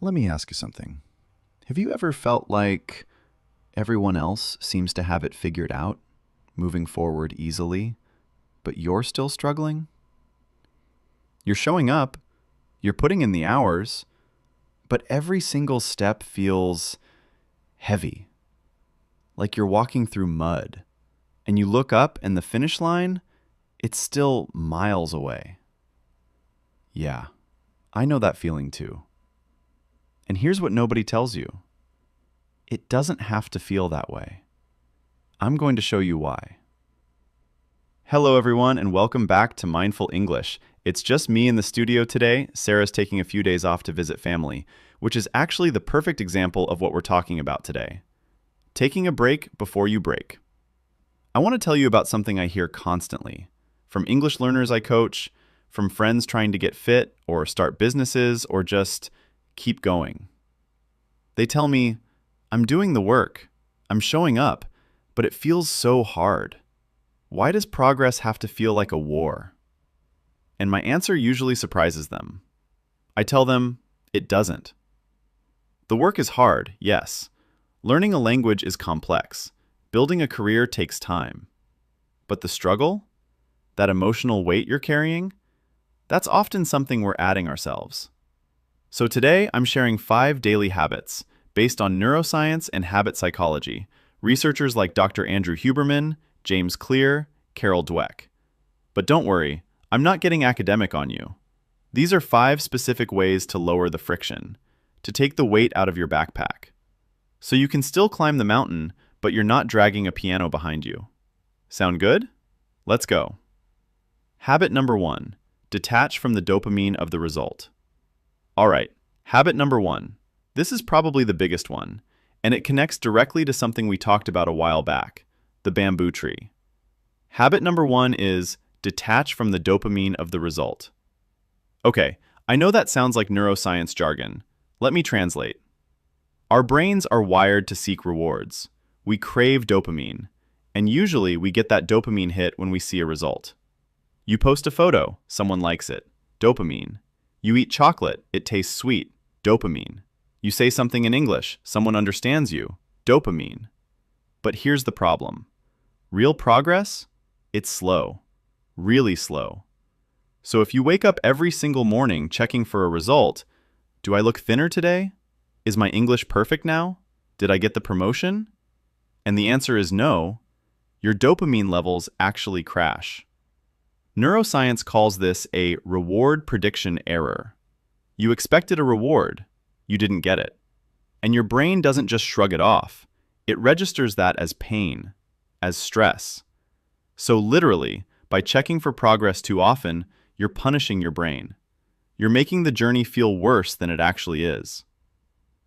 Let me ask you something. Have you ever felt like everyone else seems to have it figured out, moving forward easily, but you're still struggling? You're showing up, you're putting in the hours, but every single step feels heavy, like you're walking through mud, and you look up and the finish line, it's still miles away. Yeah, I know that feeling too. And here's what nobody tells you. It doesn't have to feel that way. I'm going to show you why. Hello everyone and welcome back to Mindful English. It's just me in the studio today. Sarah's taking a few days off to visit family, which is actually the perfect example of what we're talking about today. Taking a break before you break. I want to tell you about something I hear constantly, from English learners I coach, from friends trying to get fit or start businesses or just keep going. They tell me, I'm doing the work, I'm showing up, but it feels so hard. Why does progress have to feel like a war? And my answer usually surprises them. I tell them, it doesn't. The work is hard, yes. Learning a language is complex. Building a career takes time. But the struggle? That emotional weight you're carrying? That's often something we're adding ourselves. So today, I'm sharing 5 daily habits based on neuroscience and habit psychology, researchers like Dr. Andrew Huberman, James Clear, Carol Dweck. But don't worry, I'm not getting academic on you. These are 5 specific ways to lower the friction, to take the weight out of your backpack. So you can still climb the mountain, but you're not dragging a piano behind you. Sound good? Let's go. Habit number 1, detach from the dopamine of the result. All right, habit number 1. This is probably the biggest one, and it connects directly to something we talked about a while back, the bamboo tree. Habit number 1 is detach from the dopamine of the result. Okay, I know that sounds like neuroscience jargon. Let me translate. Our brains are wired to seek rewards. We crave dopamine, and usually we get that dopamine hit when we see a result. You post a photo, someone likes it, dopamine. You eat chocolate, it tastes sweet, dopamine. You say something in English, someone understands you, dopamine. But here's the problem. Real progress? It's slow, really slow. So if you wake up every single morning checking for a result, do I look thinner today? Is my English perfect now? Did I get the promotion? And the answer is no. Your dopamine levels actually crash. Neuroscience calls this a reward prediction error. You expected a reward, you didn't get it. And your brain doesn't just shrug it off. It registers that as pain, as stress. So literally, by checking for progress too often, you're punishing your brain. You're making the journey feel worse than it actually is.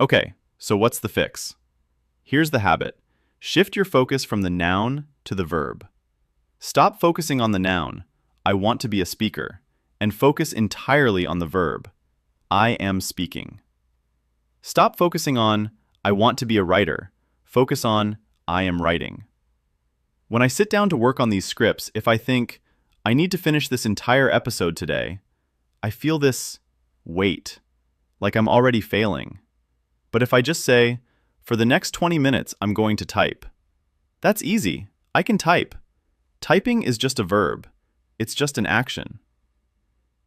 Okay, so what's the fix? Here's the habit. Shift your focus from the noun to the verb. Stop focusing on the noun, I want to be a speaker, and focus entirely on the verb, I am speaking. Stop focusing on, I want to be a writer. Focus on, I am writing. When I sit down to work on these scripts, if I think, I need to finish this entire episode today, I feel this weight, like I'm already failing. But if I just say, for the next 20 minutes, I'm going to type. That's easy. I can type. Typing is just a verb. It's just an action.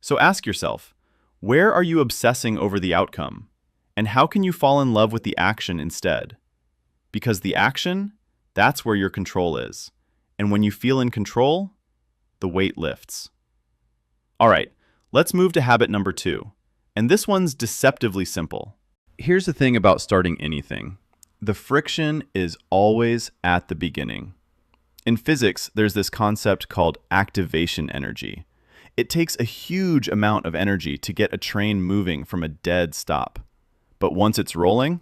So ask yourself, where are you obsessing over the outcome? And how can you fall in love with the action instead? Because the action, that's where your control is. And when you feel in control, the weight lifts. All right, let's move to habit number 2. And this one's deceptively simple. Here's the thing about starting anything. The friction is always at the beginning. In physics, there's this concept called activation energy. It takes a huge amount of energy to get a train moving from a dead stop. But once it's rolling,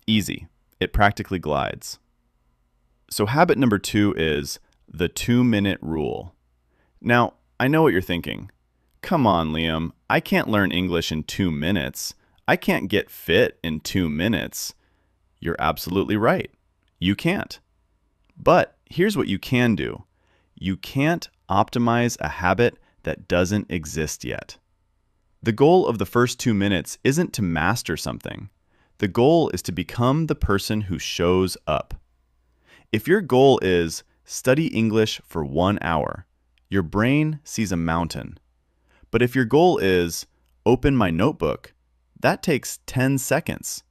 easy. It practically glides. So habit number 2 is the 2-minute rule. Now, I know what you're thinking. Come on, Liam, I can't learn English in 2 minutes. I can't get fit in 2 minutes. You're absolutely right. You can't. But here's what you can do. You can't optimize a habit that doesn't exist yet. The goal of the first 2 minutes isn't to master something. The goal is to become the person who shows up. If your goal is study English for 1 hour, your brain sees a mountain. But if your goal is open my notebook, that takes 10 seconds.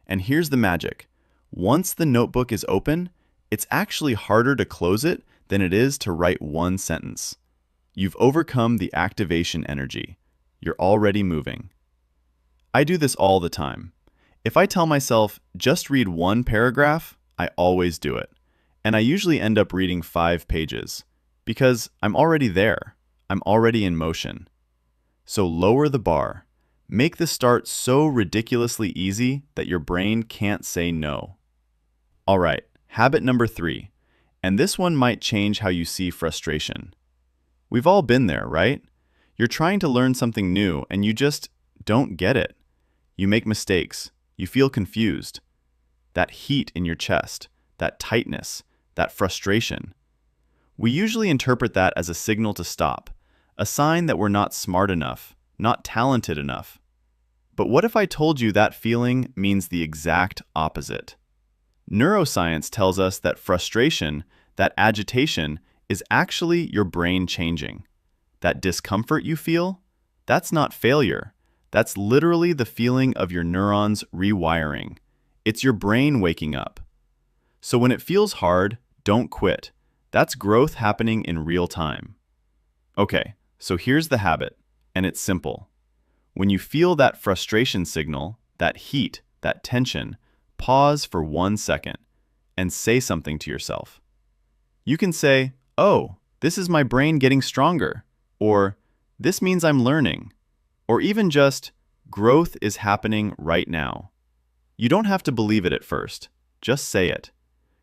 And here's the magic. Once the notebook is open, it's actually harder to close it than it is to write one sentence. You've overcome the activation energy. You're already moving. I do this all the time. If I tell myself, just read 1 paragraph, I always do it. And I usually end up reading 5 pages because I'm already there. I'm already in motion. So lower the bar. Make the start so ridiculously easy that your brain can't say no. All right, habit number 3. And this one might change how you see frustration. We've all been there, right? You're trying to learn something new and you just don't get it. You make mistakes. You feel confused. That heat in your chest, that tightness, that frustration. We usually interpret that as a signal to stop, a sign that we're not smart enough, not talented enough. But what if I told you that feeling means the exact opposite? Neuroscience tells us that frustration, that agitation, is actually your brain changing. That discomfort you feel, that's not failure. That's literally the feeling of your neurons rewiring. It's your brain waking up. So when it feels hard, don't quit. That's growth happening in real time. Okay, so here's the habit, and it's simple. When you feel that frustration signal, that heat, that tension, pause for 1 second and say something to yourself. You can say, "Oh, this is my brain getting stronger," or "This means I'm learning," or even just, "Growth is happening right now." You don't have to believe it at first. Just say it.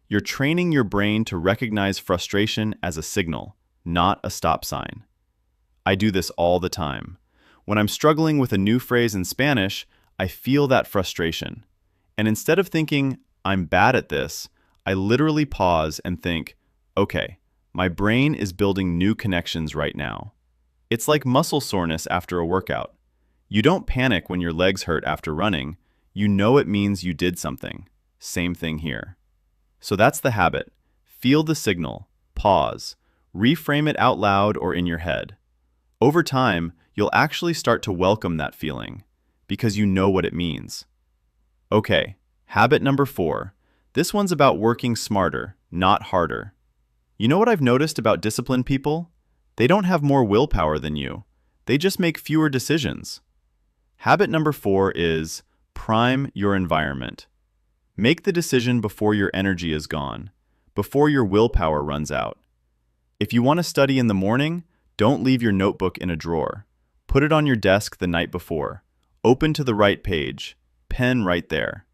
You're training your brain to recognize frustration as a signal, not a stop sign. I do this all the time. When I'm struggling with a new phrase in Spanish, I feel that frustration. And instead of thinking, "I'm bad at this," I literally pause and think, "Okay, my brain is building new connections right now." It's like muscle soreness after a workout. You don't panic when your legs hurt after running. You know it means you did something. Same thing here. So that's the habit. Feel the signal, pause, reframe it out loud or in your head. Over time, you'll actually start to welcome that feeling because you know what it means. Okay, habit number 4. This one's about working smarter, not harder. You know what I've noticed about disciplined people? They don't have more willpower than you. They just make fewer decisions. Habit number 4 is prime your environment. Make the decision before your energy is gone, before your willpower runs out. If you want to study in the morning, don't leave your notebook in a drawer. Put it on your desk the night before. Open to the right page. Pen right there.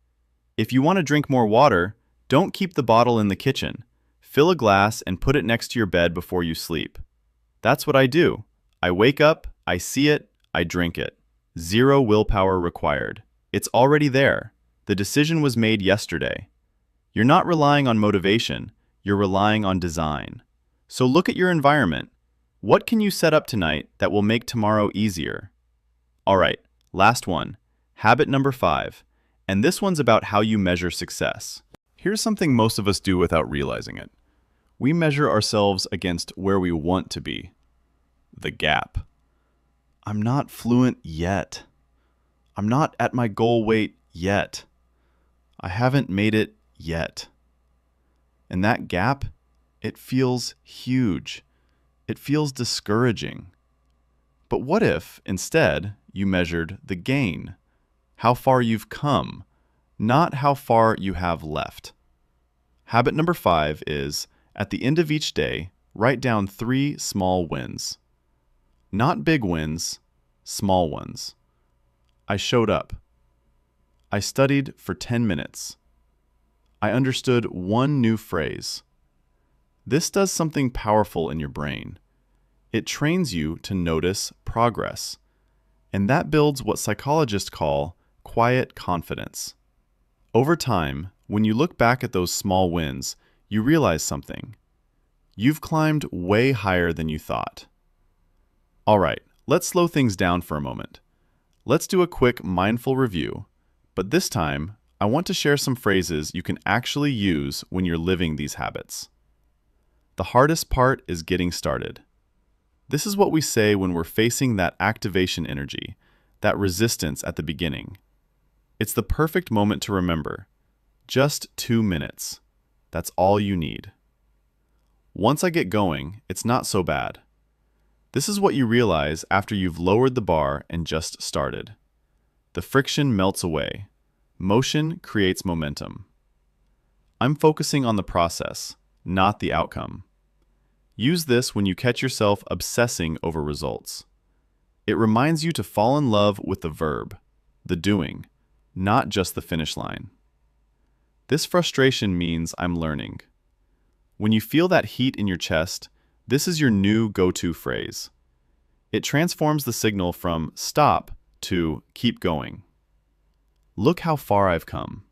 If you want to drink more water, don't keep the bottle in the kitchen. Fill a glass and put it next to your bed before you sleep. That's what I do. I wake up, I see it, I drink it. 0 willpower required. It's already there. The decision was made yesterday. You're not relying on motivation, you're relying on design. So look at your environment. What can you set up tonight that will make tomorrow easier? All right, last one. Habit number 5. And this one's about how you measure success. Here's something most of us do without realizing it. We measure ourselves against where we want to be. The gap. I'm not fluent yet. I'm not at my goal weight yet. I haven't made it yet. And that gap, it feels huge. It feels discouraging. But what if, instead, you measured the gain? How far you've come, not how far you have left. Habit number 5 is, at the end of each day, write down 3 small wins. Not big wins, small ones. I showed up. I studied for 10 minutes. I understood 1 new phrase. This does something powerful in your brain. It trains you to notice progress. And that builds what psychologists call quiet confidence. Over time, when you look back at those small wins, you realize something. You've climbed way higher than you thought. All right, let's slow things down for a moment. Let's do a quick mindful review, but this time, I want to share some phrases you can actually use when you're living these habits. The hardest part is getting started. This is what we say when we're facing that activation energy, that resistance at the beginning. It's the perfect moment to remember. Just 2 minutes. That's all you need. Once I get going, it's not so bad. This is what you realize after you've lowered the bar and just started. The friction melts away. Motion creates momentum. I'm focusing on the process, not the outcome. Use this when you catch yourself obsessing over results. It reminds you to fall in love with the verb, the doing, not just the finish line. This frustration means I'm learning. When you feel that heat in your chest, this is your new go-to phrase. It transforms the signal from stop to keep going. Look how far I've come.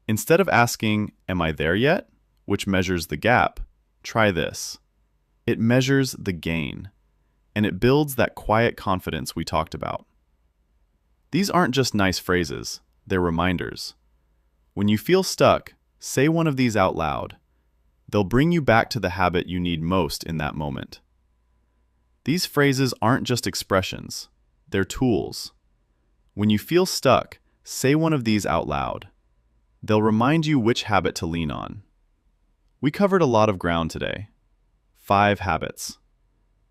Instead of asking, am I there yet? Which measures the gap, try this. It measures the gain, and it builds that quiet confidence we talked about. These aren't just nice phrases, they're reminders. When you feel stuck, say one of these out loud. They'll bring you back to the habit you need most in that moment. These phrases aren't just expressions, they're tools. When you feel stuck, say one of these out loud. They'll remind you which habit to lean on. We covered a lot of ground today. 5 habits.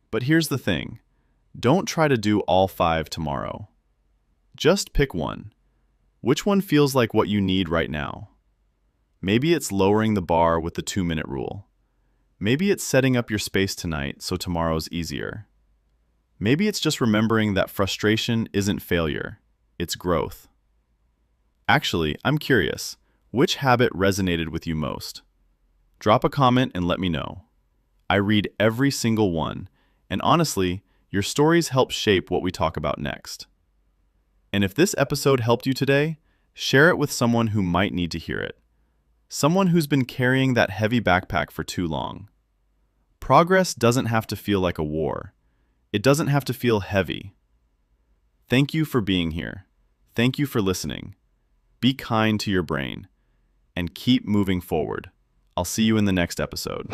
But here's the thing. Don't try to do all 5 tomorrow. Just pick one. Which one feels like what you need right now? Maybe it's lowering the bar with the 2-minute rule. Maybe it's setting up your space tonight so tomorrow's easier. Maybe it's just remembering that frustration isn't failure, it's growth. Actually, I'm curious, which habit resonated with you most? Drop a comment and let me know. I read every single one, and honestly, your stories help shape what we talk about next. And if this episode helped you today, share it with someone who might need to hear it. Someone who's been carrying that heavy backpack for too long. Progress doesn't have to feel like a war. It doesn't have to feel heavy. Thank you for being here. Thank you for listening. Be kind to your brain, and keep moving forward. I'll see you in the next episode.